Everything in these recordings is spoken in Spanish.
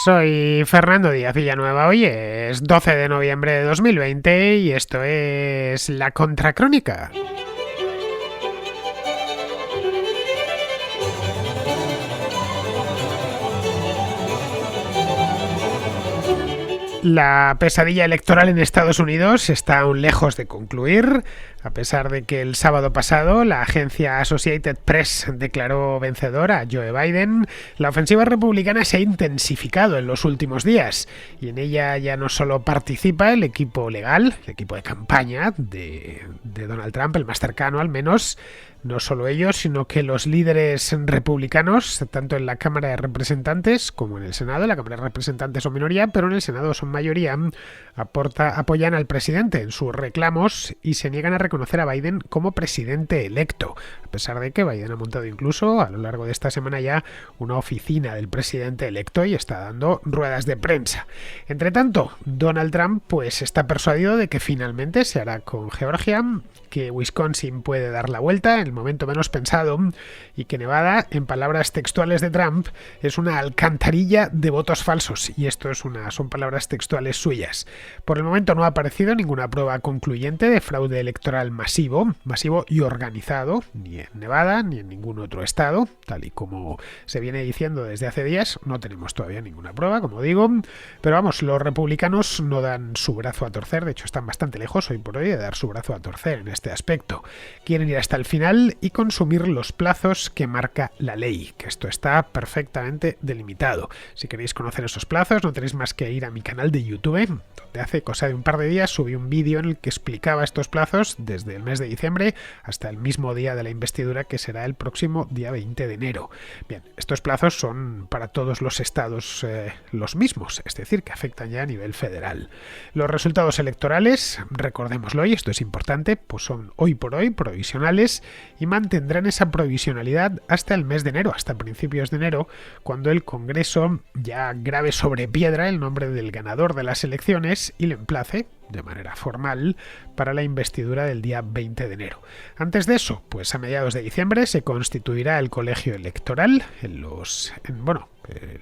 Soy Fernando Díaz Villanueva. Hoy es 12 de noviembre de 2020 y esto es La Contracrónica. La pesadilla electoral en Estados Unidos está aún lejos de concluir, a pesar de que el sábado pasado la agencia Associated Press declaró vencedor a Joe Biden. La ofensiva republicana se ha intensificado en los últimos días y en ella ya no solo participa el equipo legal, el equipo de campaña de Donald Trump, el más cercano al menos. No solo ellos, sino que los líderes republicanos, tanto en la Cámara de Representantes como en el Senado, la Cámara de Representantes son minoría, pero en el Senado son mayoría, apoyan al presidente en sus reclamos y se niegan a reconocer a Biden como presidente electo, a pesar de que Biden ha montado incluso a lo largo de esta semana ya una oficina del presidente electo y está dando ruedas de prensa. Entre tanto, Donald Trump pues está persuadido de que finalmente se hará con Georgia, que Wisconsin puede dar la vuelta en el momento menos pensado y que Nevada, en palabras textuales de Trump, es una alcantarilla de votos falsos, y esto son palabras textuales suyas. Por el momento no ha aparecido ninguna prueba concluyente de fraude electoral masivo y organizado, ni en Nevada ni en ningún otro estado, tal y como se viene diciendo desde hace días. No tenemos todavía ninguna prueba, como digo, pero vamos, los republicanos no dan su brazo a torcer, de hecho están bastante lejos hoy por hoy de dar su brazo a torcer en este aspecto. Quieren ir hasta el final y consumir los plazos que marca la ley, que esto está perfectamente delimitado. Si queréis conocer esos plazos, no tenéis más que ir a mi canal de YouTube, donde hace cosa de un par de días subí un vídeo en el que explicaba estos plazos desde el mes de diciembre hasta el mismo día de la investidura, que será el próximo día 20 de enero. Bien, estos plazos son para todos los estados los mismos, es decir, que afectan ya a nivel federal. Los resultados electorales, recordémoslo, y esto es importante, pues son hoy por hoy provisionales y mantendrán esa provisionalidad hasta el mes de enero, hasta principios de enero, cuando el Congreso ya grabe sobre piedra el nombre del ganador de las elecciones y le emplace de manera formal para la investidura del día 20 de enero. Antes de eso, pues a mediados de diciembre se constituirá el colegio electoral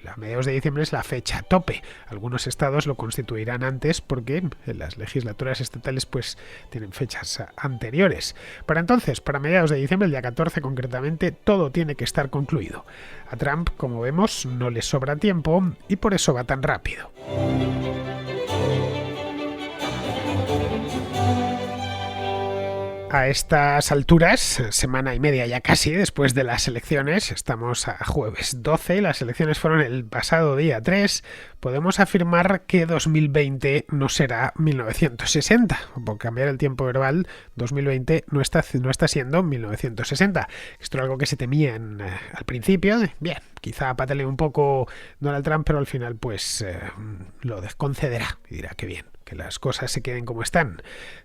a mediados de diciembre es la fecha tope. Algunos estados lo constituirán antes porque las legislaturas estatales pues tienen fechas anteriores. Para entonces, para mediados de diciembre, el día 14 concretamente, todo tiene que estar concluido. A Trump, como vemos, no le sobra tiempo y por eso va tan rápido. A estas alturas, semana y media ya casi después de las elecciones, estamos a jueves 12, las elecciones fueron el pasado día 3, podemos afirmar que 2020 no será 1960. Por cambiar el tiempo verbal, 2020 no está siendo 1960. Esto era algo que se temía al principio. Bien, quizá patalee un poco Donald Trump, pero al final pues lo concederá y dirá que bien, que las cosas se queden como están.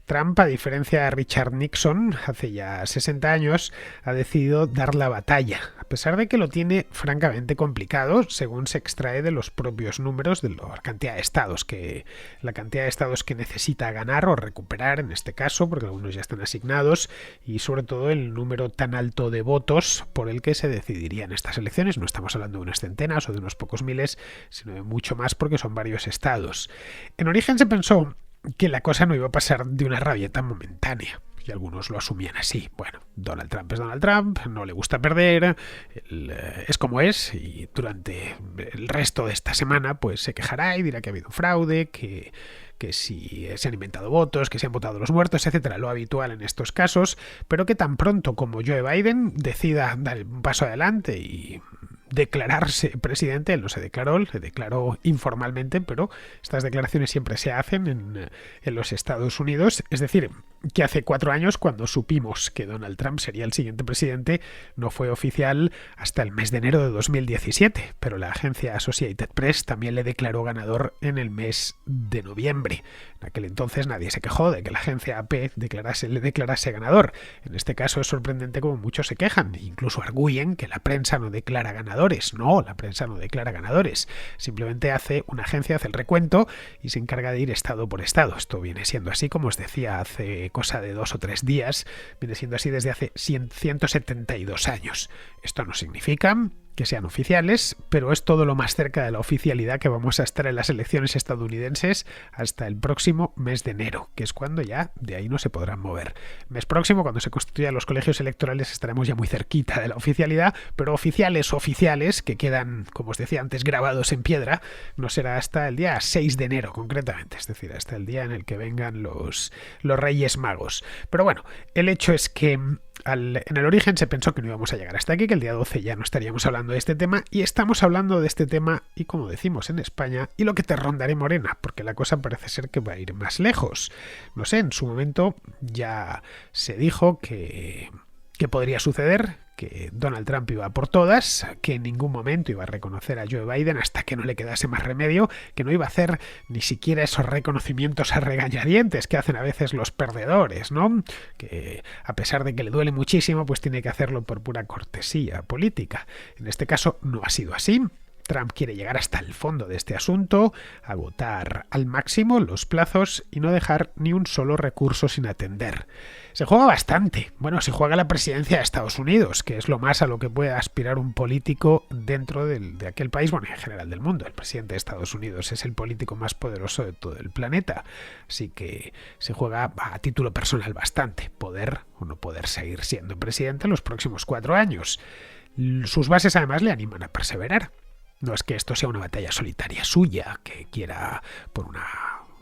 Trump, a diferencia de Richard Nixon, hace ya 60 años, ha decidido dar la batalla, a pesar de que lo tiene francamente complicado, según se extrae de los propios números de la cantidad de estados que necesita ganar o recuperar, en este caso, porque algunos ya están asignados, y sobre todo el número tan alto de votos por el que se decidirían estas elecciones. No estamos hablando de unas centenas o de unos pocos miles, sino de mucho más, porque son varios estados. En origen se pensó que la cosa no iba a pasar de una rabieta momentánea, y algunos lo asumían así. Bueno, Donald Trump es Donald Trump, no le gusta perder, es como es, y durante el resto de esta semana pues se quejará y dirá que ha habido fraude, que si se han inventado votos, que se han votado los muertos, etcétera, lo habitual en estos casos, pero que tan pronto como Joe Biden decida dar un paso adelante y declararse presidente, él no se declaró informalmente, pero estas declaraciones siempre se hacen en los Estados Unidos, es decir, que hace 4 años, cuando supimos que Donald Trump sería el siguiente presidente, no fue oficial hasta el mes de enero de 2017, pero la agencia Associated Press también le declaró ganador en el mes de noviembre. En aquel entonces nadie se quejó de que la agencia AP le declarase ganador. En este caso es sorprendente como muchos se quejan, incluso arguyen que la prensa no declara ganadores. No, la prensa no declara ganadores. Simplemente una agencia hace el recuento y se encarga de ir estado por estado. Esto viene siendo así, como os decía, hace cosa de 2 o 3 días, viene siendo así desde hace 172 años. Esto no significa que sean oficiales, pero es todo lo más cerca de la oficialidad que vamos a estar en las elecciones estadounidenses hasta el próximo mes de enero, que es cuando ya de ahí no se podrán mover. El mes próximo, cuando se constituyan los colegios electorales, estaremos ya muy cerquita de la oficialidad, pero oficiales que quedan, como os decía antes, grabados en piedra, no será hasta el día 6 de enero concretamente, es decir, hasta el día en el que vengan los Reyes Magos. Pero bueno, el hecho es que en el origen se pensó que no íbamos a llegar hasta aquí, que el día 12 ya no estaríamos hablando de este tema, y estamos hablando de este tema, y como decimos en España, y lo que te rondaré morena, porque la cosa parece ser que va a ir más lejos. No sé, en su momento ya se dijo que podría suceder, que Donald Trump iba por todas, que en ningún momento iba a reconocer a Joe Biden hasta que no le quedase más remedio, que no iba a hacer ni siquiera esos reconocimientos a regañadientes que hacen a veces los perdedores, ¿no? Que a pesar de que le duele muchísimo, pues tiene que hacerlo por pura cortesía política. En este caso no ha sido así. Trump quiere llegar hasta el fondo de este asunto, agotar al máximo los plazos y no dejar ni un solo recurso sin atender. Se juega bastante. Bueno, se juega la presidencia de Estados Unidos, que es lo más a lo que puede aspirar un político dentro de aquel país, bueno, en general del mundo. El presidente de Estados Unidos es el político más poderoso de todo el planeta. Así que se juega a título personal bastante. Poder o no poder seguir siendo presidente en los próximos 4 años. Sus bases además le animan a perseverar. No es que esto sea una batalla solitaria suya, que quiera, por una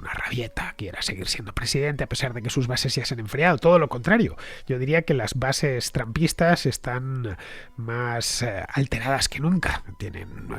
rabieta, quiera seguir siendo presidente a pesar de que sus bases ya se han enfriado. Todo lo contrario. Yo diría que las bases trumpistas están más alteradas que nunca.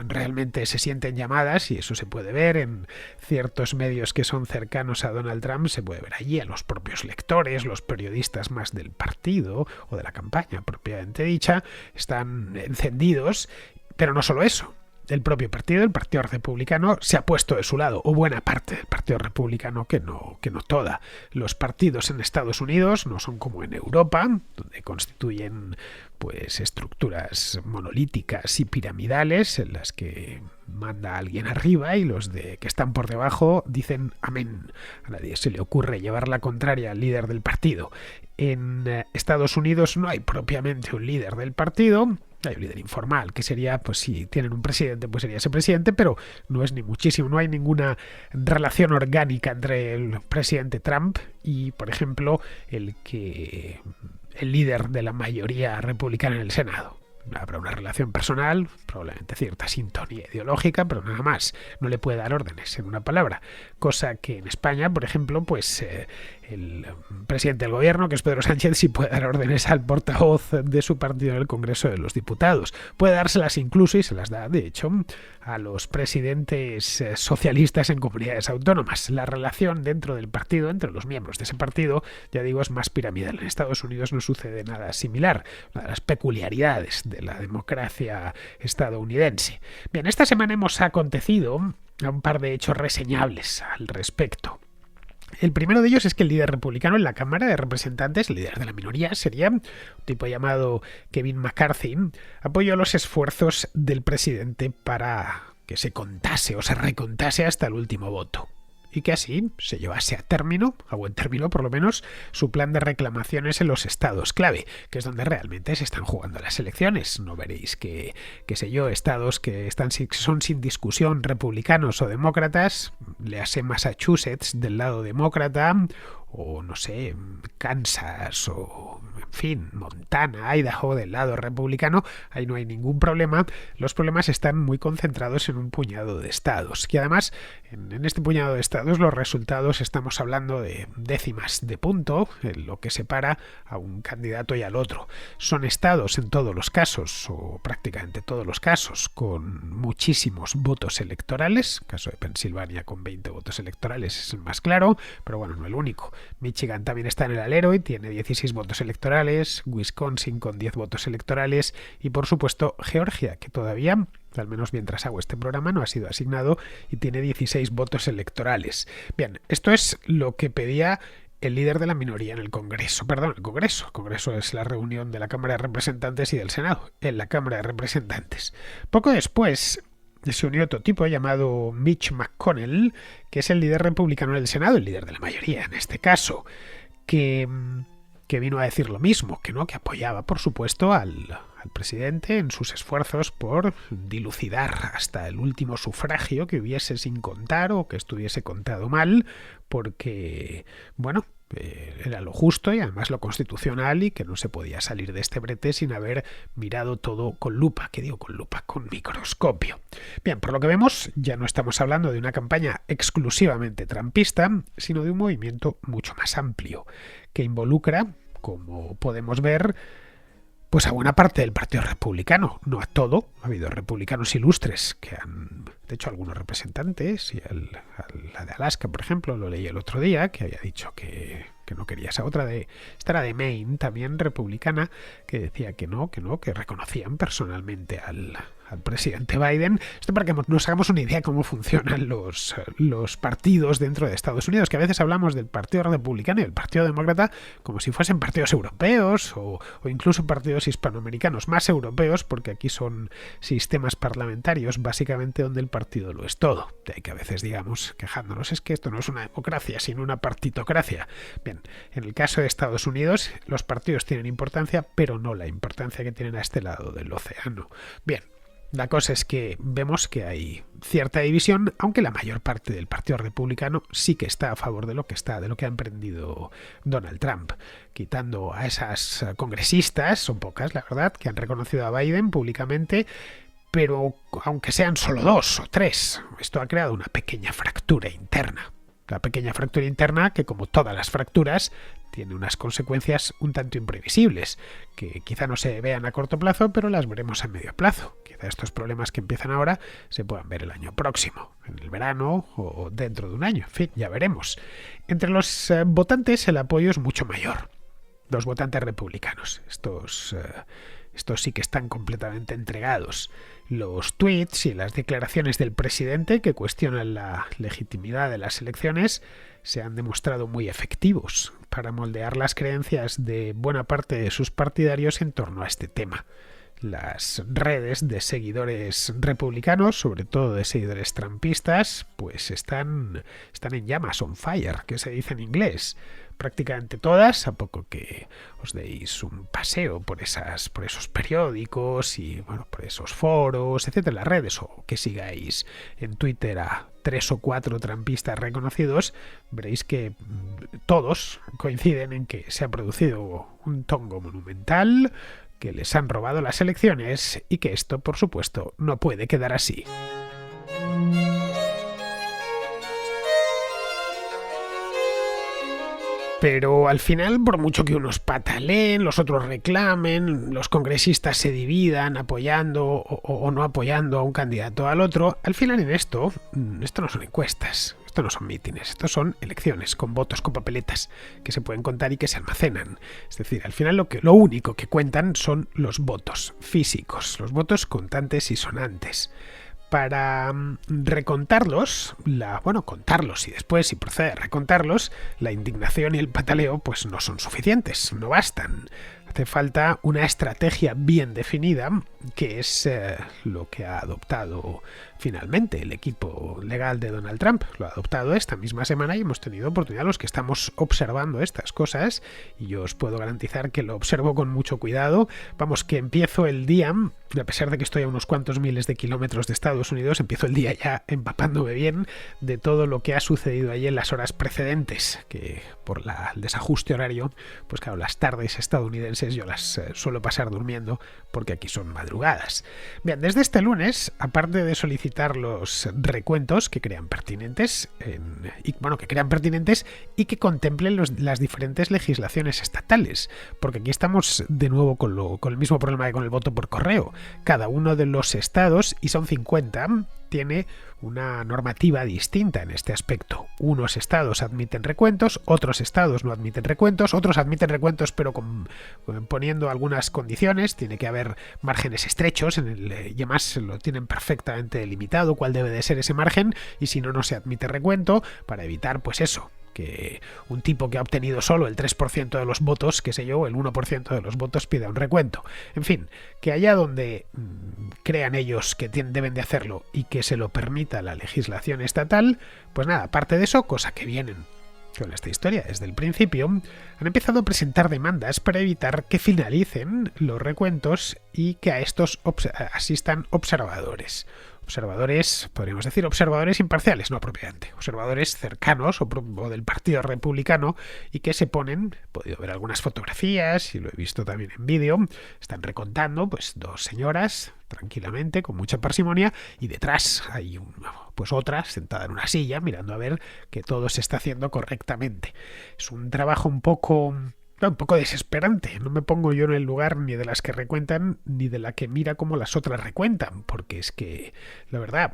Realmente se sienten llamadas, y eso se puede ver en ciertos medios que son cercanos a Donald Trump. Se puede ver allí a los propios lectores, los periodistas más del partido o de la campaña propiamente dicha, están encendidos. Pero no solo eso. El propio partido, el Partido Republicano, se ha puesto de su lado, o buena parte del Partido Republicano, que no toda. Los partidos en Estados Unidos no son como en Europa, donde constituyen pues estructuras monolíticas y piramidales en las que manda alguien arriba y los que están por debajo dicen amén. A nadie se le ocurre llevar la contraria al líder del partido. En Estados Unidos no hay propiamente un líder del partido. Hay un líder informal, que sería, pues si tienen un presidente, pues sería ese presidente, pero no es ni muchísimo, no hay ninguna relación orgánica entre el presidente Trump y, por ejemplo, el líder de la mayoría republicana en el Senado. Habrá una relación personal, probablemente cierta sintonía ideológica, pero nada más. No le puede dar órdenes, en una palabra. Cosa que en España, por ejemplo, pues el presidente del gobierno, que es Pedro Sánchez, sí puede dar órdenes al portavoz de su partido en el Congreso de los Diputados. Puede dárselas incluso, y se las da, de hecho, a los presidentes socialistas en comunidades autónomas. La relación dentro del partido, entre los miembros de ese partido, ya digo, es más piramidal. En Estados Unidos no sucede nada similar. Una de las peculiaridades de la democracia estadounidense. Bien, esta semana hemos acontecido un par de hechos reseñables al respecto. El primero de ellos es que el líder republicano en la Cámara de Representantes, el líder de la minoría, sería un tipo llamado Kevin McCarthy, apoyó los esfuerzos del presidente para que se contase o se recontase hasta el último voto. Y que así se llevase a buen término por lo menos, su plan de reclamaciones en los estados clave, que es donde realmente se están jugando las elecciones. No veréis que estados que son sin discusión republicanos o demócratas, léase Massachusetts del lado demócrata, o no sé, Kansas o en fin, Montana, Idaho del lado republicano, ahí no hay ningún problema. Los problemas están muy concentrados en un puñado de estados, que además en este puñado de estados los resultados estamos hablando de décimas de punto, en lo que separa a un candidato y al otro. Son estados en todos los casos, o prácticamente todos los casos, con muchísimos votos electorales. El caso de Pensilvania con 20 votos electorales es el más claro, pero bueno, no el único. Michigan también está en el alero y tiene 16 votos electorales, Wisconsin con 10 votos electorales y por supuesto Georgia, que todavía, al menos mientras hago este programa, no ha sido asignado y tiene 16 votos electorales. Bien, esto es lo que pedía el líder de la minoría en el Congreso. El Congreso es la reunión de la Cámara de Representantes y del Senado, en la Cámara de Representantes. Poco después se unió otro tipo llamado Mitch McConnell, que es el líder republicano del Senado, el líder de la mayoría en este caso, que que vino a decir lo mismo, que no, que apoyaba, por supuesto, al presidente en sus esfuerzos por dilucidar hasta el último sufragio que hubiese sin contar o que estuviese contado mal, porque, bueno, era lo justo y además lo constitucional, y que no se podía salir de este brete sin haber mirado todo con lupa. ¿Qué digo con lupa? Con microscopio. Bien, por lo que vemos, ya no estamos hablando de una campaña exclusivamente trumpista, sino de un movimiento mucho más amplio, que involucra, como podemos ver, pues a buena parte del Partido Republicano, no a todo. Ha habido republicanos ilustres que han, de hecho, algunos representantes, y la de Alaska, por ejemplo, lo leí el otro día, que había dicho que no quería esa otra esta era de Maine, también republicana, que decía que reconocían personalmente al presidente Biden. Esto para que nos hagamos una idea de cómo funcionan los partidos dentro de Estados Unidos, que a veces hablamos del Partido Republicano y del Partido Demócrata como si fuesen partidos europeos o incluso partidos hispanoamericanos, más europeos, porque aquí son sistemas parlamentarios básicamente donde el partido lo es todo. De ahí que a veces digamos, quejándonos, es que esto no es una democracia sino una partitocracia. Bien, en el caso de Estados Unidos los partidos tienen importancia, pero no la importancia que tienen a este lado del océano. Bien, la cosa es que vemos que hay cierta división, aunque la mayor parte del Partido Republicano sí que está a favor de lo que ha emprendido Donald Trump, quitando a esas congresistas, son pocas la verdad, que han reconocido a Biden públicamente, pero aunque sean solo 2 o 3, esto ha creado una pequeña fractura interna. La pequeña fractura interna que, como todas las fracturas, tiene unas consecuencias un tanto imprevisibles, que quizá no se vean a corto plazo, pero las veremos a medio plazo. Quizá estos problemas que empiezan ahora se puedan ver el año próximo, en el verano o dentro de un año. En fin, ya veremos. Entre los votantes el apoyo es mucho mayor. Los votantes republicanos. Estos sí que están completamente entregados. Los tweets y las declaraciones del presidente que cuestionan la legitimidad de las elecciones se han demostrado muy efectivos para moldear las creencias de buena parte de sus partidarios en torno a este tema. Las redes de seguidores republicanos, sobre todo de seguidores trumpistas, pues están en llamas, on fire, que se dice en inglés. Prácticamente todas, a poco que os deis un paseo por esos periódicos y bueno, por esos foros, etcétera, las redes, o que sigáis en Twitter a 3 o 4 trumpistas reconocidos, veréis que todos coinciden en que se ha producido un tongo monumental, que les han robado las elecciones y que esto, por supuesto, no puede quedar así. Pero al final, por mucho que unos pataleen, los otros reclamen, los congresistas se dividan apoyando o no apoyando a un candidato al otro, al final en esto no son encuestas, esto no son mítines, esto son elecciones con votos, con papeletas que se pueden contar y que se almacenan. Es decir, al final lo único que cuentan son los votos físicos, los votos contantes y sonantes. Para recontarlos, contarlos y después, si procede a recontarlos, la indignación y el pataleo pues no son suficientes, no bastan. Hace falta una estrategia bien definida, que es lo que ha adoptado finalmente el equipo legal de Donald Trump. Lo ha adoptado esta misma semana y hemos tenido oportunidad los que estamos observando estas cosas, y yo os puedo garantizar que lo observo con mucho cuidado. Vamos, que empiezo el día, a pesar de que estoy a unos cuantos miles de kilómetros de Estados Unidos, empiezo el día ya empapándome bien de todo lo que ha sucedido allí en las horas precedentes, que por el desajuste horario, pues claro, las tardes estadounidenses yo las suelo pasar durmiendo porque aquí son madrugadas. Bien, desde este lunes, aparte de solicitar los recuentos que crean pertinentes y que contemplen las diferentes legislaciones estatales, porque aquí estamos de nuevo con el mismo problema que con el voto por correo. Cada uno de los estados, y son 50, tiene una normativa distinta en este aspecto. Unos estados admiten recuentos, otros estados no admiten recuentos, otros admiten recuentos pero poniendo algunas condiciones. Tiene que haber márgenes estrechos y además lo tienen perfectamente delimitado cuál debe de ser ese margen, y si no, no se admite recuento, para evitar pues eso, que un tipo que ha obtenido solo el 3% de los votos, qué sé yo, el 1% de los votos pida un recuento. En fin, que allá donde crean ellos que deben de hacerlo y que se lo permita la legislación estatal, pues nada, aparte de eso, cosa que vienen con esta historia desde el principio, han empezado a presentar demandas para evitar que finalicen los recuentos y que a estos asistan observadores. Observadores, podríamos decir, observadores imparciales, no propiamente, observadores cercanos o del Partido Republicano y que se ponen, he podido ver algunas fotografías y lo he visto también en vídeo, están recontando pues dos señoras tranquilamente, con mucha parsimonia, y detrás hay otra sentada en una silla mirando a ver que todo se está haciendo correctamente. Es un trabajo un poco desesperante. No me pongo yo en el lugar ni de las que recuentan ni de la que mira cómo las otras recuentan, porque es que, la verdad,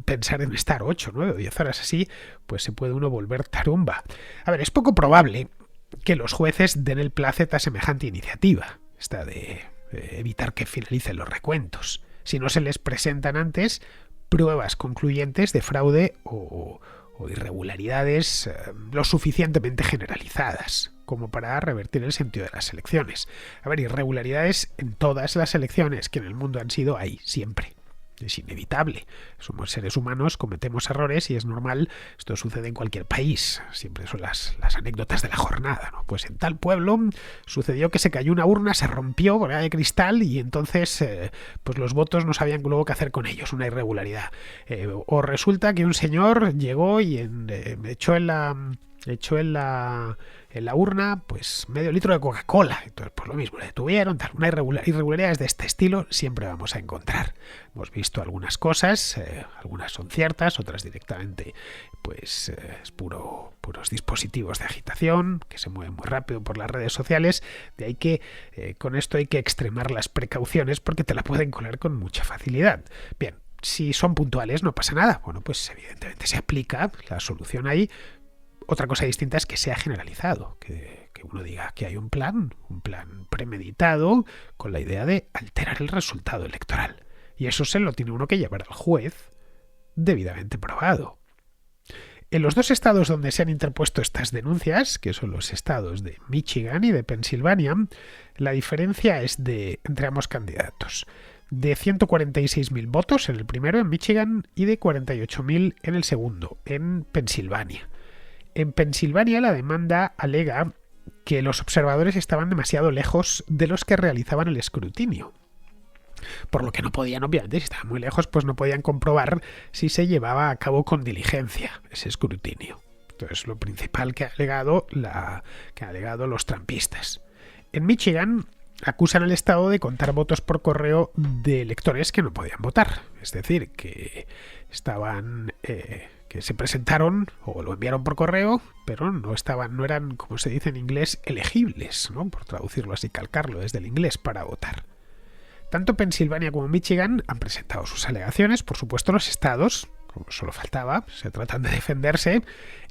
pensar en estar 8, 9 o 10 horas así, pues se puede uno volver tarumba. A ver, es poco probable que los jueces den el placet a semejante iniciativa, esta de evitar que finalicen los recuentos, si no se les presentan antes pruebas concluyentes de fraude o irregularidades lo suficientemente generalizadas como para revertir el sentido de las elecciones. A ver, irregularidades en todas las elecciones que en el mundo han sido, hay siempre. Es inevitable. Somos seres humanos, cometemos errores y es normal. Esto sucede en cualquier país. Siempre son las anécdotas de la jornada, ¿no? Pues en tal pueblo sucedió que se cayó una urna, se rompió porque era de cristal y entonces pues los votos no sabían luego qué hacer con ellos. Una irregularidad. O resulta que un señor llegó y echó en la urna pues medio litro de Coca-Cola. Entonces pues lo mismo, le detuvieron, tal. Irregularidades de este estilo siempre vamos a encontrar. Hemos visto algunas cosas, algunas son ciertas, otras directamente pues es puros dispositivos de agitación que se mueven muy rápido por las redes sociales. De ahí que con esto hay que extremar las precauciones porque te la pueden colar con mucha facilidad. Bien, si son puntuales no pasa nada. Bueno, pues evidentemente se aplica la solución ahí. Otra cosa distinta es que sea generalizado, que uno diga que hay un plan premeditado con la idea de alterar el resultado electoral. Y eso se lo tiene uno que llevar al juez debidamente probado. En los dos estados donde se han interpuesto estas denuncias, que son los estados de Michigan y de Pensilvania, la diferencia es entre ambos candidatos de 146.000 votos en el primero, en Michigan, y de 48.000 en el segundo, en Pensilvania. En Pensilvania la demanda alega que los observadores estaban demasiado lejos de los que realizaban el escrutinio. Por lo que no podían, obviamente, si estaban muy lejos, pues no podían comprobar si se llevaba a cabo con diligencia ese escrutinio. Entonces, lo principal que ha alegado los trampistas. En Michigan acusan al Estado de contar votos por correo de electores que no podían votar. Es decir, que estaban... que se presentaron o lo enviaron por correo, pero no eran, como se dice en inglés, elegibles, ¿no? Por traducirlo así, calcarlo desde el inglés para votar. Tanto Pensilvania como Michigan han presentado sus alegaciones, por supuesto los estados, como solo faltaba, se tratan de defenderse,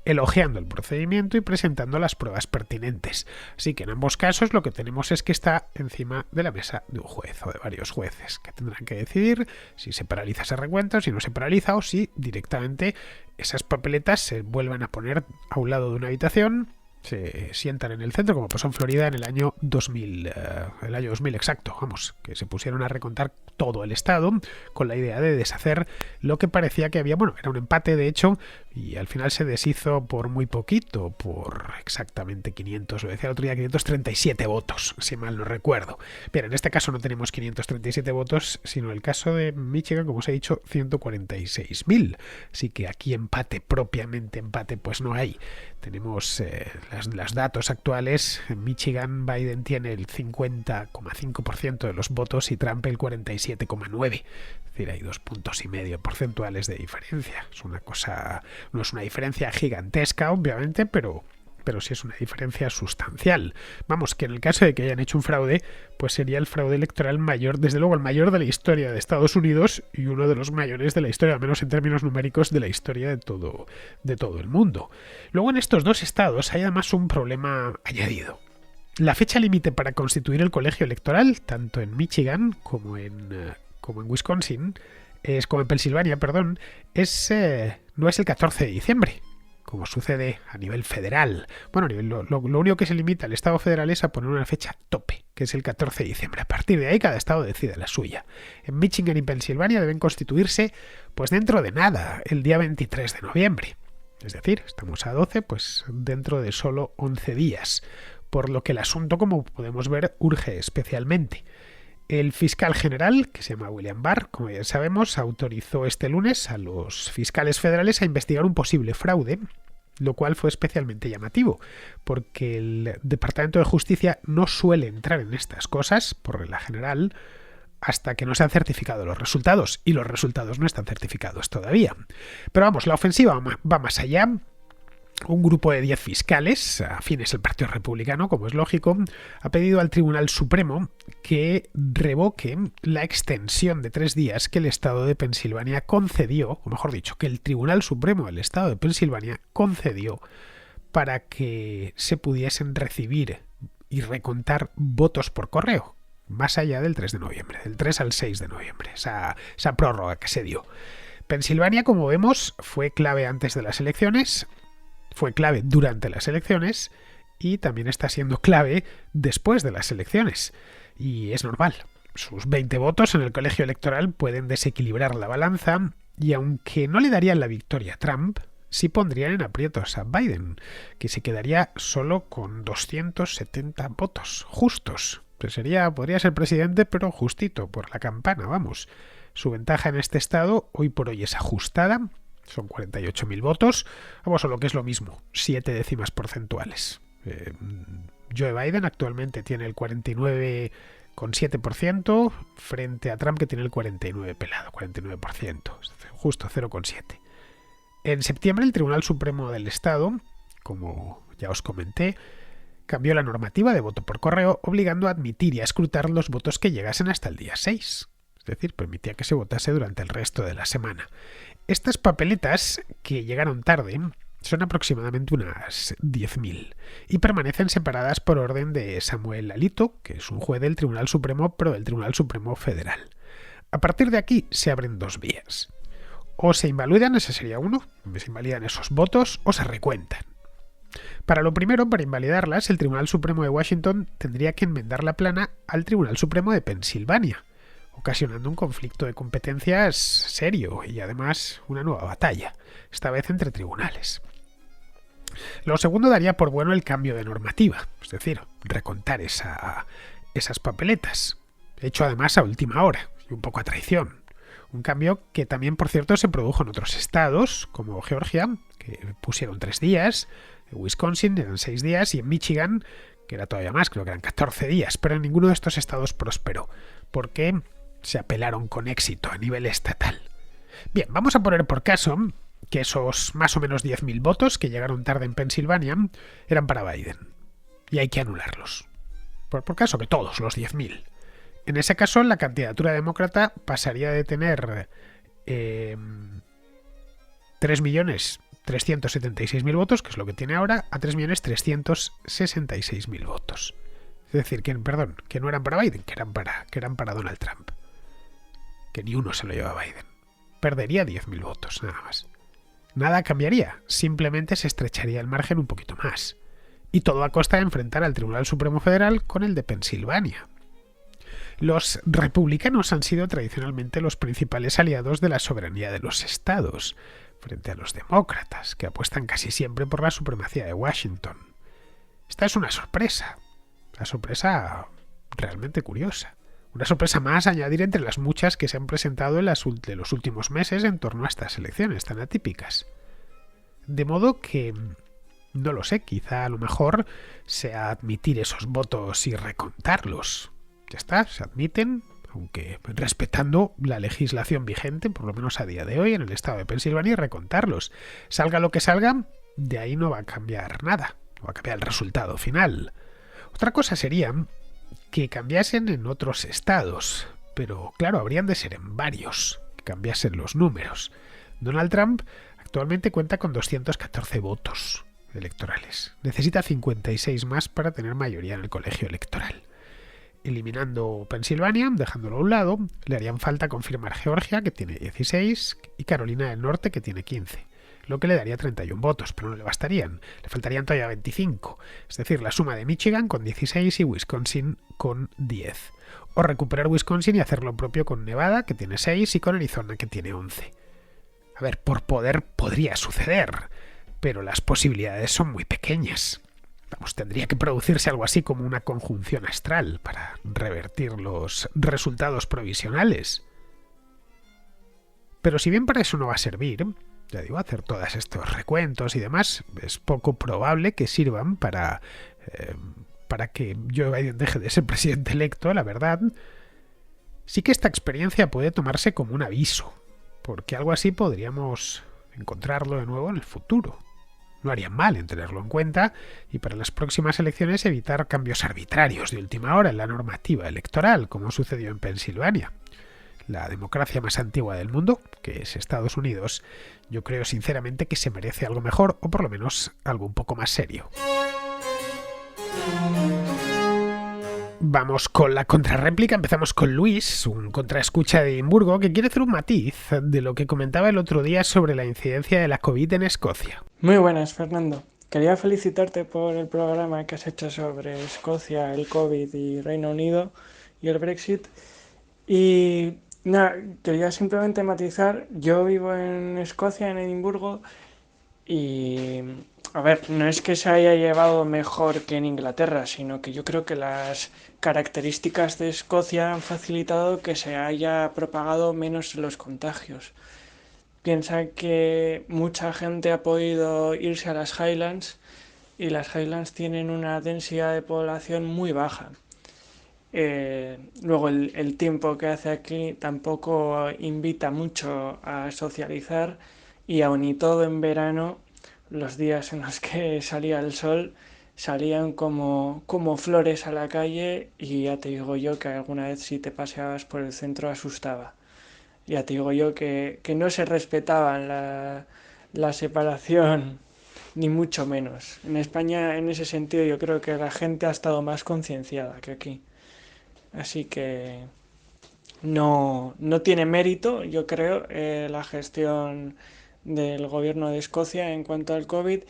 elogiando el procedimiento y presentando las pruebas pertinentes. Así que en ambos casos lo que tenemos es que está encima de la mesa de un juez o de varios jueces que tendrán que decidir si se paraliza ese recuento, si no se paraliza o si directamente esas papeletas se vuelvan a poner a un lado de una habitación, se sientan en el centro, como pasó en Florida en el año 2000, exacto, que se pusieron a recontar todo el estado con la idea de deshacer lo que parecía que había, era un empate de hecho, y al final se deshizo por muy poquito, por exactamente 537 votos, si mal no recuerdo. Bien, en este caso no tenemos 537 votos, sino el caso de Michigan, como os he dicho, 146.000. Así que aquí propiamente empate, pues no hay. Tenemos los datos actuales. En Michigan Biden tiene el 50,5% de los votos y Trump el 47,9%. Es decir, hay 2,5 puntos porcentuales de diferencia. Es una cosa, no es una diferencia gigantesca, obviamente, pero sí es una diferencia sustancial. Vamos, que en el caso de que hayan hecho un fraude, pues sería el fraude electoral mayor, desde luego el mayor de la historia de Estados Unidos y uno de los mayores de la historia, al menos en términos numéricos, de la historia de todo el mundo. Luego en estos dos estados hay además un problema añadido. La fecha límite para constituir el colegio electoral, tanto en Michigan como en Wisconsin, como en Pensilvania, perdón, no es el 14 de diciembre. Como sucede a nivel federal. Lo único que se limita al Estado federal es a poner una fecha tope, que es el 14 de diciembre. A partir de ahí cada Estado decide la suya. En Michigan y Pensilvania deben constituirse pues dentro de nada, el día 23 de noviembre. Es decir, estamos a 12, pues dentro de solo 11 días. Por lo que el asunto, como podemos ver, urge especialmente. El fiscal general, que se llama William Barr, como ya sabemos, autorizó este lunes a los fiscales federales a investigar un posible fraude, lo cual fue especialmente llamativo, porque el Departamento de Justicia no suele entrar en estas cosas, por regla general, hasta que no se han certificado los resultados, y los resultados no están certificados todavía. Pero vamos, la ofensiva va más allá. Un grupo de 10 fiscales, afines al Partido Republicano, como es lógico, ha pedido al Tribunal Supremo que revoque la extensión de 3 días que el Estado de Pensilvania concedió, o mejor dicho, que el Tribunal Supremo del Estado de Pensilvania concedió para que se pudiesen recibir y recontar votos por correo, más allá del 3 de noviembre, del 3 al 6 de noviembre, esa prórroga que se dio. Pensilvania, como vemos, fue clave antes de las elecciones, fue clave durante las elecciones y también está siendo clave después de las elecciones. Y es normal. Sus 20 votos en el colegio electoral pueden desequilibrar la balanza y aunque no le darían la victoria a Trump, sí pondrían en aprietos a Biden, que se quedaría solo con 270 votos justos. Pues podría ser presidente, pero justito, por la campana, vamos. Su ventaja en este estado hoy por hoy es ajustada. Son 48.000 votos, vamos, o lo que es lo mismo, 7 décimas porcentuales. Joe Biden actualmente tiene el 49,7% frente a Trump, que tiene el 49% pelado, 49%, justo 0,7%. En septiembre el Tribunal Supremo del Estado, como ya os comenté, cambió la normativa de voto por correo, obligando a admitir y a escrutar los votos que llegasen hasta el día 6. Es decir, permitía que se votase durante el resto de la semana. Estas papeletas, que llegaron tarde, son aproximadamente unas 10.000 y permanecen separadas por orden de Samuel Alito, que es un juez del Tribunal Supremo, pero del Tribunal Supremo Federal. A partir de aquí se abren 2 vías. O se invalidan, ese sería uno, se invalidan esos votos, o se recuentan. Para lo primero, para invalidarlas, el Tribunal Supremo de Washington tendría que enmendar la plana al Tribunal Supremo de Pensilvania, ocasionando un conflicto de competencias serio y además una nueva batalla, esta vez entre tribunales. Lo segundo daría por bueno el cambio de normativa, es decir, recontar esas papeletas, hecho además a última hora y un poco a traición. Un cambio que también, por cierto, se produjo en otros estados, como Georgia, que pusieron 3 días, en Wisconsin eran 6 días y en Michigan, que era todavía más, creo que eran 14 días, pero en ninguno de estos estados prosperó, porque se apelaron con éxito a nivel estatal. Bien, vamos a poner por caso que esos más o menos 10.000 votos que llegaron tarde en Pensilvania eran para Biden y hay que anularlos. Por caso que todos los 10.000. En ese caso, la candidatura demócrata pasaría de tener 3.376.000 votos, que es lo que tiene ahora, a 3.366.000 votos. Es decir, que no eran para Biden, que eran para Donald Trump. Que ni uno se lo lleva a Biden. Perdería 10.000 votos, nada más. Nada cambiaría, simplemente se estrecharía el margen un poquito más. Y todo a costa de enfrentar al Tribunal Supremo Federal con el de Pensilvania. Los republicanos han sido tradicionalmente los principales aliados de la soberanía de los estados, frente a los demócratas, que apuestan casi siempre por la supremacía de Washington. Esta es una sorpresa realmente curiosa. Una sorpresa más a añadir entre las muchas que se han presentado en los últimos meses en torno a estas elecciones tan atípicas. De modo que, no lo sé, quizá a lo mejor sea admitir esos votos y recontarlos. Ya está, se admiten, aunque respetando la legislación vigente, por lo menos a día de hoy, en el estado de Pensilvania, y recontarlos. Salga lo que salga, de ahí no va a cambiar nada, no va a cambiar el resultado final. Otra cosa sería que cambiasen en otros estados, pero claro, habrían de ser en varios, que cambiasen los números. Donald Trump actualmente cuenta con 214 votos electorales. Necesita 56 más para tener mayoría en el colegio electoral. Eliminando Pensilvania, dejándolo a un lado, le harían falta confirmar Georgia, que tiene 16, y Carolina del Norte, que tiene 15. Lo que le daría 31 votos, pero no le bastarían. Le faltarían todavía 25, es decir, la suma de Michigan con 16 y Wisconsin con 10. O recuperar Wisconsin y hacer lo propio con Nevada, que tiene 6, y con Arizona, que tiene 11. A ver, por poder podría suceder, pero las posibilidades son muy pequeñas. Vamos, tendría que producirse algo así como una conjunción astral para revertir los resultados provisionales. Pero si bien para eso no va a servir, ya digo, hacer todos estos recuentos y demás, es poco probable que sirvan para que Joe Biden deje de ser presidente electo, la verdad. Sí que esta experiencia puede tomarse como un aviso, porque algo así podríamos encontrarlo de nuevo en el futuro. No harían mal en tenerlo en cuenta y para las próximas elecciones evitar cambios arbitrarios de última hora en la normativa electoral, como sucedió en Pensilvania. La democracia más antigua del mundo, que es Estados Unidos, yo creo sinceramente que se merece algo mejor o por lo menos algo un poco más serio. Vamos con la contrarréplica. Empezamos con Luis, un contraescucha de Edimburgo, que quiere hacer un matiz de lo que comentaba el otro día sobre la incidencia de la COVID en Escocia. Muy buenas, Fernando. Quería felicitarte por el programa que has hecho sobre Escocia, el COVID y Reino Unido y el Brexit. Y nada, quería simplemente matizar. Yo vivo en Escocia, en Edimburgo, y a ver, no es que se haya llevado mejor que en Inglaterra, sino que yo creo que las características de Escocia han facilitado que se haya propagado menos los contagios. Piensa que mucha gente ha podido irse a las Highlands y las Highlands tienen una densidad de población muy baja. Luego el tiempo que hace aquí tampoco invita mucho a socializar y aun y todo en verano, los días en los que salía el sol salían como flores a la calle y ya te digo yo que alguna vez si te paseabas por el centro asustaba. Ya te digo yo que no se respetaban la separación, ni mucho menos. En España, en ese sentido, yo creo que la gente ha estado más concienciada que aquí. Así que no tiene mérito, yo creo, la gestión del gobierno de Escocia en cuanto al COVID.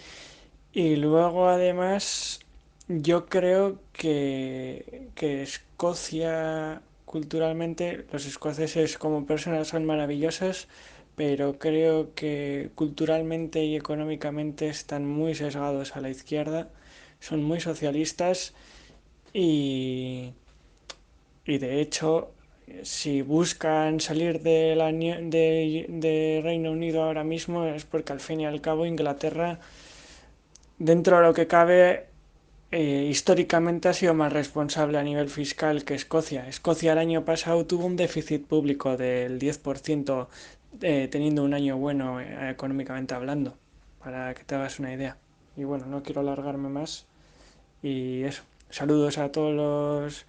Y luego, además, yo creo que Escocia, culturalmente, los escoceses como personas son maravillosos, pero creo que culturalmente y económicamente están muy sesgados a la izquierda, son muy socialistas y, y de hecho, si buscan salir de Reino Unido ahora mismo es porque al fin y al cabo Inglaterra, dentro de lo que cabe, históricamente ha sido más responsable a nivel fiscal que Escocia. Escocia el año pasado tuvo un déficit público del 10%, teniendo un año bueno económicamente hablando, para que te hagas una idea. Y bueno, no quiero alargarme más y eso. Saludos a todos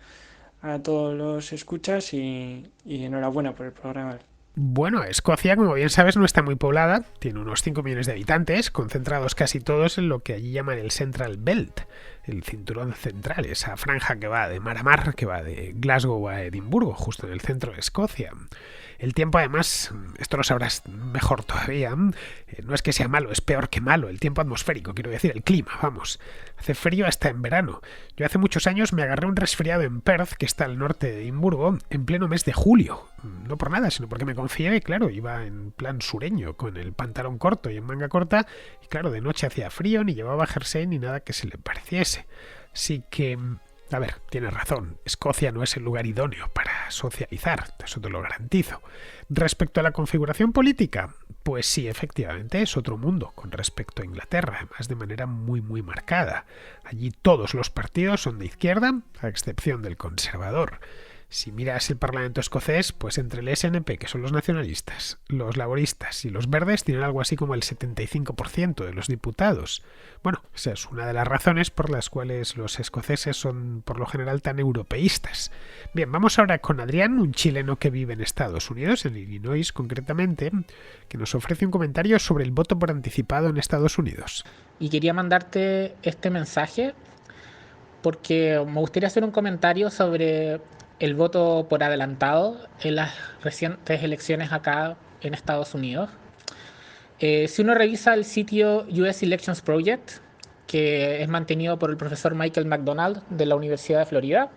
los escuchas y enhorabuena por el programa. Bueno, Escocia, como bien sabes, no está muy poblada, tiene unos 5 millones de habitantes, concentrados casi todos en lo que allí llaman el Central Belt, el cinturón central, esa franja que va de mar a mar, que va de Glasgow a Edimburgo, justo en el centro de Escocia. El tiempo, además, esto lo sabrás mejor todavía, no es que sea malo, es peor que malo, el tiempo atmosférico, quiero decir, el clima, vamos. Hace frío hasta en verano. Yo hace muchos años me agarré un resfriado en Perth, que está al norte de Edimburgo, en pleno mes de julio. No por nada, sino porque me confié que, claro, iba en plan sureño, con el pantalón corto y en manga corta, y claro, de noche hacía frío, ni llevaba jersey ni nada que se le pareciese. Así que, a ver, tienes razón, Escocia no es el lugar idóneo para socializar, eso te lo garantizo. Respecto a la configuración política, pues sí, efectivamente es otro mundo con respecto a Inglaterra, además de manera muy muy marcada. Allí todos los partidos son de izquierda, a excepción del conservador. Si miras el Parlamento escocés, pues entre el SNP, que son los nacionalistas, los laboristas y los verdes tienen algo así como el 75% de los diputados. Bueno, esa es una de las razones por las cuales los escoceses son por lo general tan europeístas. Bien, vamos ahora con Adrián, un chileno que vive en Estados Unidos, en Illinois concretamente, que nos ofrece un comentario sobre el voto por anticipado en Estados Unidos. Y quería mandarte este mensaje porque me gustaría hacer un comentario sobre el voto por adelantado en las recientes elecciones acá en Estados Unidos. Si uno revisa el sitio US Elections Project, que es mantenido por el profesor Michael McDonald de la Universidad de Florida,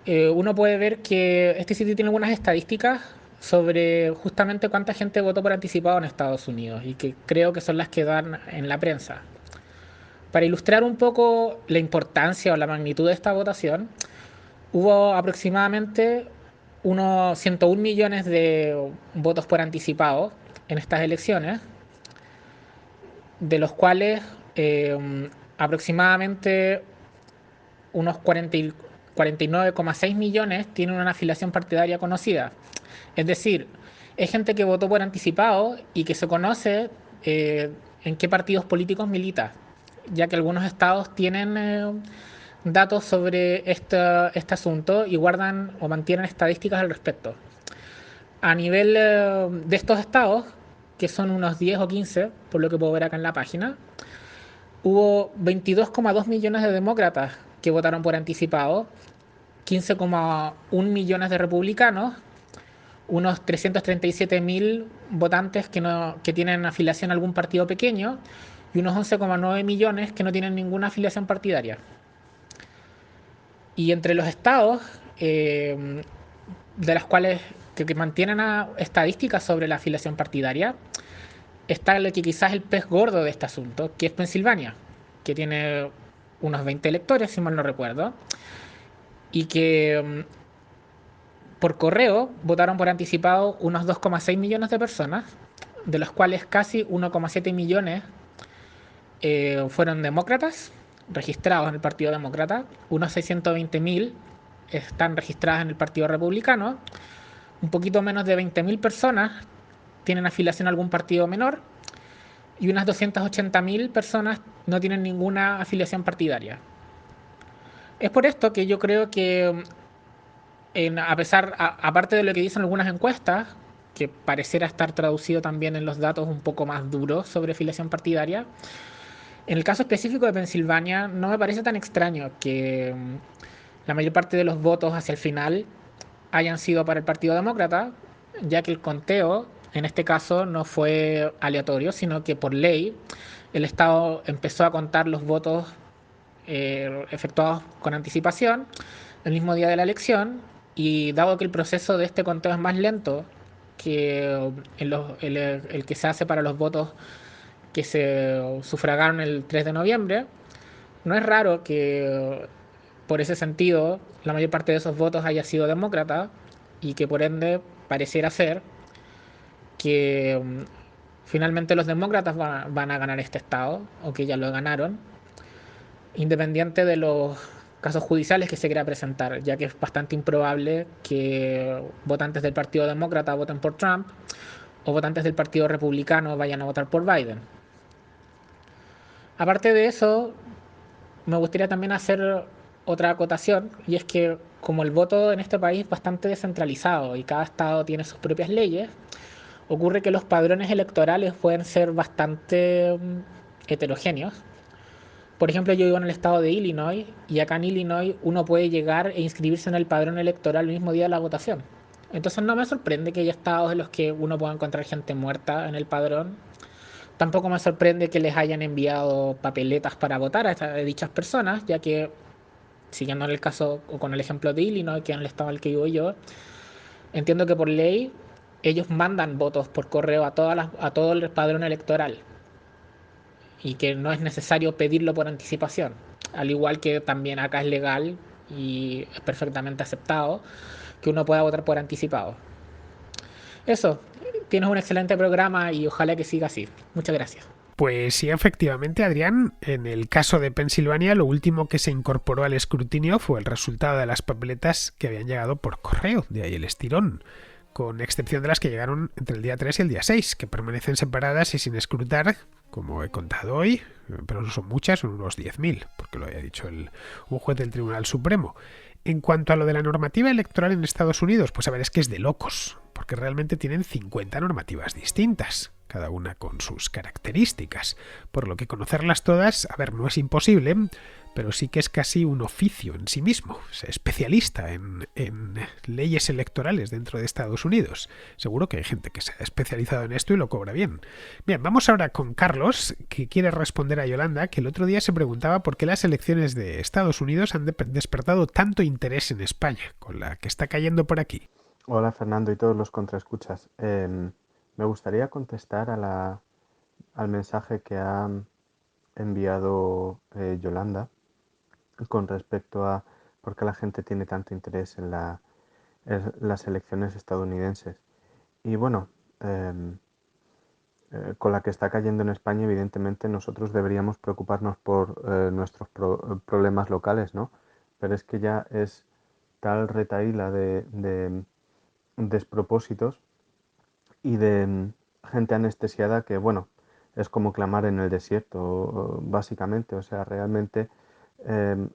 uno puede ver que este sitio tiene algunas estadísticas sobre justamente cuánta gente votó por anticipado en Estados Unidos y que creo que son las que dan en la prensa. Para ilustrar un poco la importancia o la magnitud de esta votación, hubo aproximadamente unos 101 millones de votos por anticipado en estas elecciones, de los cuales aproximadamente unos 49,6 millones tienen una afiliación partidaria conocida. Es decir, es gente que votó por anticipado y que se conoce en qué partidos políticos milita, ya que algunos estados tienen datos sobre este asunto y guardan o mantienen estadísticas al respecto. A nivel de estos estados, que son unos 10 o 15, por lo que puedo ver acá en la página, hubo 22,2 millones de demócratas que votaron por anticipado, 15,1 millones de republicanos, unos 337.000 votantes que tienen afiliación a algún partido pequeño y unos 11,9 millones que no tienen ninguna afiliación partidaria. Y entre los estados, de las cuales que mantienen estadísticas sobre la afiliación partidaria, está el que quizás es el pez gordo de este asunto, que es Pensilvania, que tiene unos 20 electores, si mal no recuerdo, y que por correo votaron por anticipado unos 2,6 millones de personas, de los cuales casi 1,7 millones fueron demócratas, registrados en el Partido Demócrata, unos 620.000 están registradas en el Partido Republicano, un poquito menos de 20.000 personas tienen afiliación a algún partido menor y unas 280.000 personas no tienen ninguna afiliación partidaria. Es por esto que yo creo que, aparte de lo que dicen algunas encuestas, que pareciera estar traducido también en los datos un poco más duros sobre afiliación partidaria, en el caso específico de Pensilvania no me parece tan extraño que la mayor parte de los votos hacia el final hayan sido para el Partido Demócrata, ya que el conteo en este caso no fue aleatorio, sino que por ley el Estado empezó a contar los votos efectuados con anticipación el mismo día de la elección, y dado que el proceso de este conteo es más lento que el que se hace para los votos que se sufragaron el 3 de noviembre, no es raro que por ese sentido la mayor parte de esos votos haya sido demócrata y que por ende pareciera ser que finalmente los demócratas van a ganar este estado, o que ya lo ganaron, independiente de los casos judiciales que se quiera presentar, ya que es bastante improbable que votantes del Partido Demócrata voten por Trump o votantes del Partido Republicano vayan a votar por Biden. Aparte de eso, me gustaría también hacer otra acotación, y es que como el voto en este país es bastante descentralizado y cada estado tiene sus propias leyes, ocurre que los padrones electorales pueden ser bastante heterogéneos. Por ejemplo, yo vivo en el estado de Illinois y acá en Illinois uno puede llegar e inscribirse en el padrón electoral el mismo día de la votación. Entonces no me sorprende que haya estados en los que uno pueda encontrar gente muerta en el padrón. Tampoco me sorprende que les hayan enviado papeletas para votar a dichas personas, ya que, siguiendo en el caso o con el ejemplo de Illinois, que es el estado al que vivo yo, entiendo que por ley ellos mandan votos por correo a todo el padrón electoral y que no es necesario pedirlo por anticipación, al igual que también acá es legal y es perfectamente aceptado que uno pueda votar por anticipado. Eso, tienes un excelente programa y ojalá que siga así. Muchas gracias. Pues sí, efectivamente, Adrián, en el caso de Pensilvania lo último que se incorporó al escrutinio fue el resultado de las papeletas que habían llegado por correo, de ahí el estirón, con excepción de las que llegaron entre el día 3 y el día 6, que permanecen separadas y sin escrutar, como he contado hoy, pero no son muchas, son unos 10.000, porque lo había dicho un juez del Tribunal Supremo. En cuanto a lo de la normativa electoral en Estados Unidos, pues a ver, es que es de locos, porque realmente tienen 50 normativas distintas, cada una con sus características, por lo que conocerlas todas, a ver, no es imposible, pero sí que es casi un oficio en sí mismo, es especialista en leyes electorales dentro de Estados Unidos. Seguro que hay gente que se ha especializado en esto y lo cobra bien. Bien, vamos ahora con Carlos, que quiere responder a Yolanda, que el otro día se preguntaba por qué las elecciones de Estados Unidos han despertado tanto interés en España, con la que está cayendo por aquí. Hola Fernando y todos los contraescuchas. Me gustaría contestar al mensaje que ha enviado Yolanda con respecto a por qué la gente tiene tanto interés en las elecciones estadounidenses. Y bueno, em, con la que está cayendo en España, evidentemente nosotros deberíamos preocuparnos por nuestros problemas locales, ¿no? Pero es que ya es tal retaíla de despropósitos y de gente anestesiada que, bueno, es como clamar en el desierto, básicamente. O sea, realmente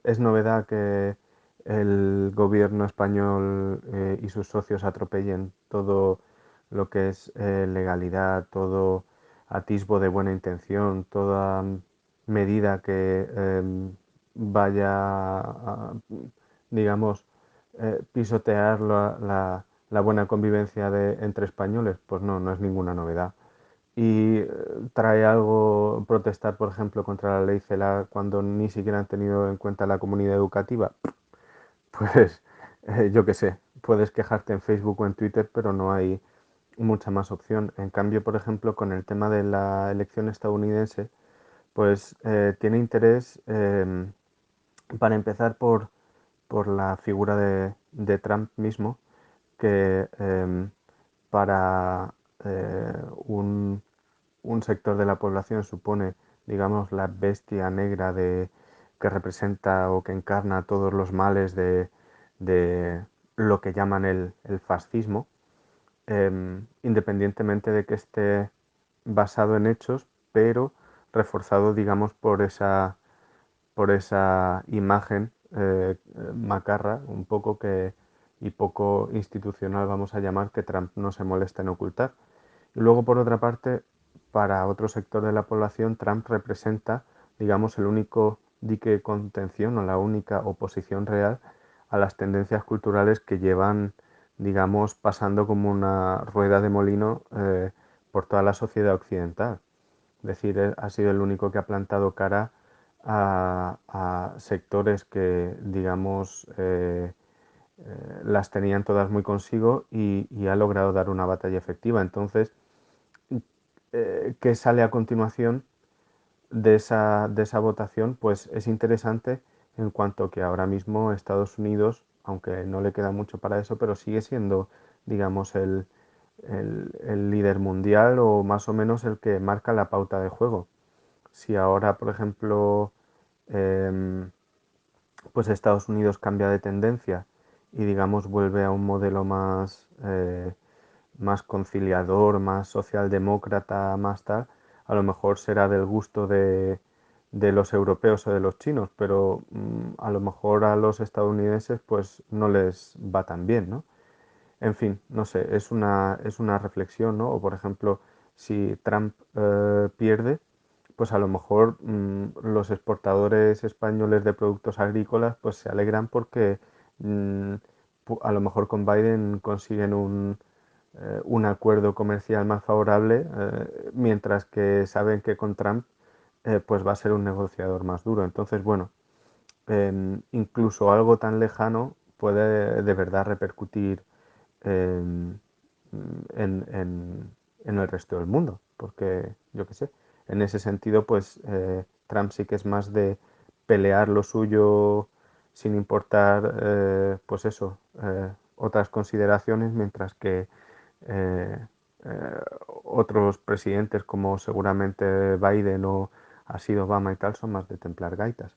es novedad que el gobierno español y sus socios atropellen todo lo que es legalidad, todo atisbo de buena intención, toda medida que vaya a, digamos, pisotear la buena convivencia entre españoles, pues no, no es ninguna novedad. Y trae algo protestar, por ejemplo, contra la ley CELA cuando ni siquiera han tenido en cuenta la comunidad educativa, pues yo qué sé, puedes quejarte en Facebook o en Twitter, pero no hay mucha más opción. En cambio, por ejemplo, con el tema de la elección estadounidense, pues tiene interés para empezar por la figura de Trump mismo, que para un sector de la población supone, digamos, la bestia negra que representa o que encarna todos los males de lo que llaman el fascismo, independientemente de que esté basado en hechos, pero reforzado, digamos, por esa imagen macarra, un poco y poco institucional, vamos a llamar, que Trump no se molesta en ocultar. Y luego, por otra parte, para otro sector de la población, Trump representa, digamos, el único dique de contención o la única oposición real a las tendencias culturales que llevan, digamos, pasando como una rueda de molino por toda la sociedad occidental. Es decir, ha sido el único que ha plantado cara a sectores que, digamos, las tenían todas muy consigo y ha logrado dar una batalla efectiva. Entonces, ¿qué sale a continuación de esa votación? Pues es interesante en cuanto que ahora mismo Estados Unidos, aunque no le queda mucho para eso, pero sigue siendo, digamos, el líder mundial o más o menos el que marca la pauta de juego. Si ahora, por ejemplo, em, pues Estados Unidos cambia de tendencia y digamos vuelve a un modelo más conciliador, más socialdemócrata, más tal, a lo mejor será del gusto de los europeos o de los chinos, pero a lo mejor a los estadounidenses pues no les va tan bien, ¿no? En fin, no sé, es una reflexión, ¿no? O por ejemplo, si Trump pierde, pues a lo mejor los exportadores españoles de productos agrícolas pues se alegran porque mm, a lo mejor con Biden consiguen un acuerdo comercial más favorable, mientras que saben que con Trump pues va a ser un negociador más duro. Entonces, bueno, incluso algo tan lejano puede de verdad repercutir en, en el resto del mundo, porque yo qué sé, en ese sentido, pues Trump sí que es más de pelear lo suyo sin importar, pues eso, otras consideraciones, mientras que eh, otros presidentes como seguramente Biden o ha sido Obama y tal son más de templar gaitas.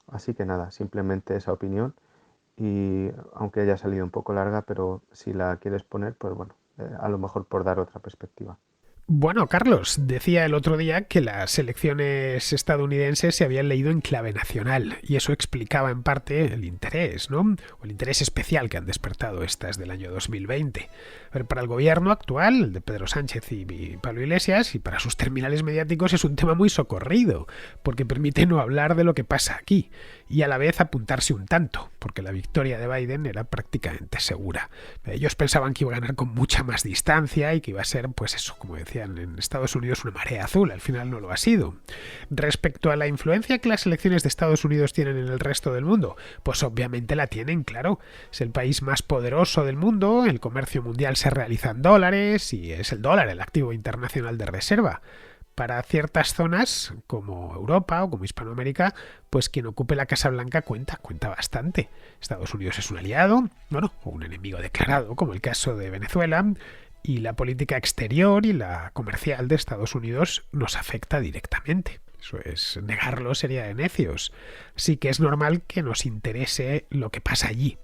Así que nada, simplemente esa opinión y aunque haya salido un poco larga, pero si la quieres poner, pues bueno, a lo mejor por dar otra perspectiva. Bueno, Carlos, decía el otro día que las elecciones estadounidenses se habían leído en clave nacional y eso explicaba en parte el interés, ¿no? O el interés especial que han despertado estas del año 2020. Pero para el gobierno actual, el de Pedro Sánchez y Pablo Iglesias, y para sus terminales mediáticos es un tema muy socorrido, porque permite no hablar de lo que pasa aquí y a la vez apuntarse un tanto, porque la victoria de Biden era prácticamente segura. Ellos pensaban que iba a ganar con mucha más distancia y que iba a ser, pues eso, como decía sean en Estados Unidos una marea azul, al final no lo ha sido. Respecto a la influencia que las elecciones de Estados Unidos tienen en el resto del mundo, pues obviamente la tienen, claro. Es el país más poderoso del mundo, el comercio mundial se realiza en dólares y es el dólar el activo internacional de reserva. Para ciertas zonas, como Europa o como Hispanoamérica, pues quien ocupe la Casa Blanca cuenta bastante. Estados Unidos es un aliado, o un enemigo declarado, como el caso de Venezuela, y la política exterior y la comercial de Estados Unidos nos afecta directamente. Eso es, negarlo sería de necios. Sí que es normal que nos interese lo que pasa allí.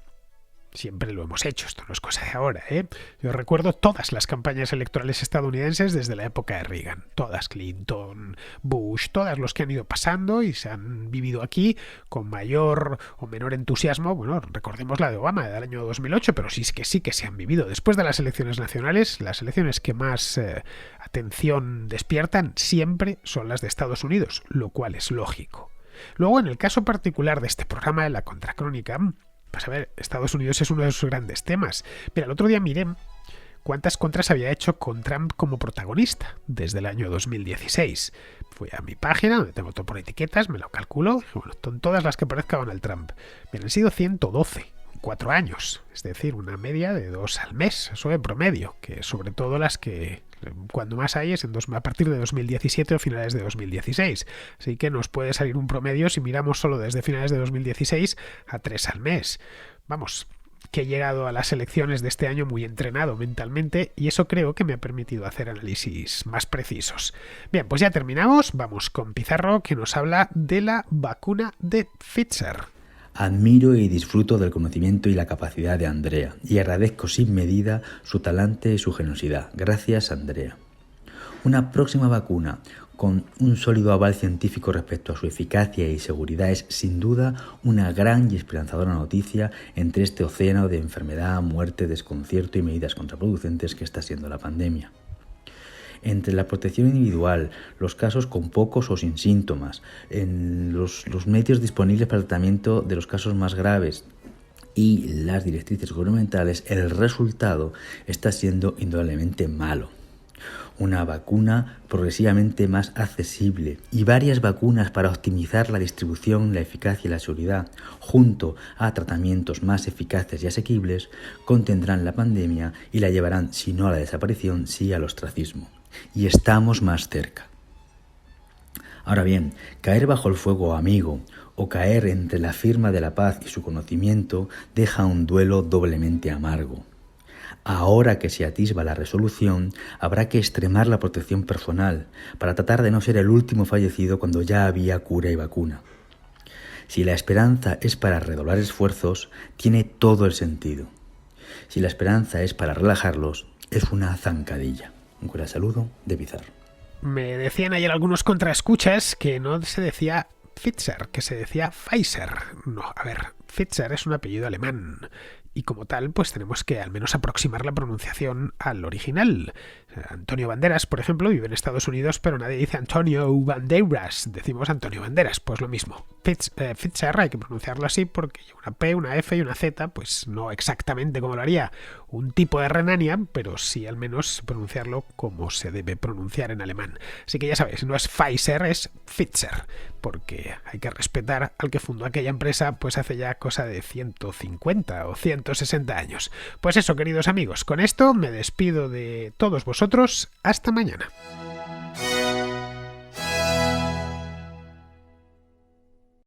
Siempre lo hemos hecho, esto no es cosa de ahora, ¿eh? Yo recuerdo todas las campañas electorales estadounidenses desde la época de Reagan. Todas, Clinton, Bush, todas los que han ido pasando y se han vivido aquí con mayor o menor entusiasmo. Bueno, recordemos la de Obama del año 2008, pero sí que se han vivido. Después de las elecciones nacionales, las elecciones que más atención despiertan siempre son las de Estados Unidos, lo cual es lógico. Luego, en el caso particular de este programa de la Contracrónica, pues a ver, Estados Unidos es uno de sus grandes temas. Mira, el otro día miré cuántas contras había hecho con Trump como protagonista desde el año 2016. Fui a mi página, donde tengo todo por etiquetas, me lo calculo, y bueno, son todas las que parezca Donald Trump. Bien, han sido 112 en 4 años, es decir, una media de 2 al mes, eso de promedio, que sobre todo las que cuando más hay es a partir de 2017 o finales de 2016. Así que nos puede salir un promedio si miramos solo desde finales de 2016 a 3 al mes. Vamos, que he llegado a las elecciones de este año muy entrenado mentalmente y eso creo que me ha permitido hacer análisis más precisos. Bien, pues ya terminamos. Vamos con Pizarro, que nos habla de la vacuna de Pfizer. Admiro y disfruto del conocimiento y la capacidad de Andrea, y agradezco sin medida su talante y su generosidad. Gracias, Andrea. Una próxima vacuna con un sólido aval científico respecto a su eficacia y seguridad es sin duda una gran y esperanzadora noticia entre este océano de enfermedad, muerte, desconcierto y medidas contraproducentes que está siendo la pandemia. Entre la protección individual, los casos con pocos o sin síntomas, en los medios disponibles para el tratamiento de los casos más graves y las directrices gubernamentales, el resultado está siendo indudablemente malo. Una vacuna progresivamente más accesible y varias vacunas para optimizar la distribución, la eficacia y la seguridad, junto a tratamientos más eficaces y asequibles, contendrán la pandemia y la llevarán, si no a la desaparición, sí al ostracismo. Y estamos más cerca. Ahora bien, caer bajo el fuego amigo o caer entre la firma de la paz y su conocimiento deja un duelo doblemente amargo. Ahora que se atisba la resolución, habrá que extremar la protección personal para tratar de no ser el último fallecido cuando ya había cura y vacuna. Si la esperanza es para redoblar esfuerzos, tiene todo el sentido. Si la esperanza es para relajarlos, es una zancadilla. Un cordial saludo de Pizarro. Me decían ayer algunos contraescuchas que no se decía Pfizer, que se decía Pfizer. No, a ver, Pfizer es un apellido alemán y como tal pues tenemos que al menos aproximar la pronunciación al original. Antonio Banderas, por ejemplo, vive en Estados Unidos, pero nadie dice Antonio Banderas, decimos Antonio Banderas, pues lo mismo. Pfizer hay que pronunciarlo así porque una P, una F y una Z, pues no exactamente como lo haría un tipo de Renania, pero sí al menos pronunciarlo como se debe pronunciar en alemán. Así que ya sabéis, no es Pfizer, es Pfizer, porque hay que respetar al que fundó aquella empresa pues hace ya cosa de 150 o 160 años. Pues eso, queridos amigos, con esto me despido de todos vosotros. Hasta mañana.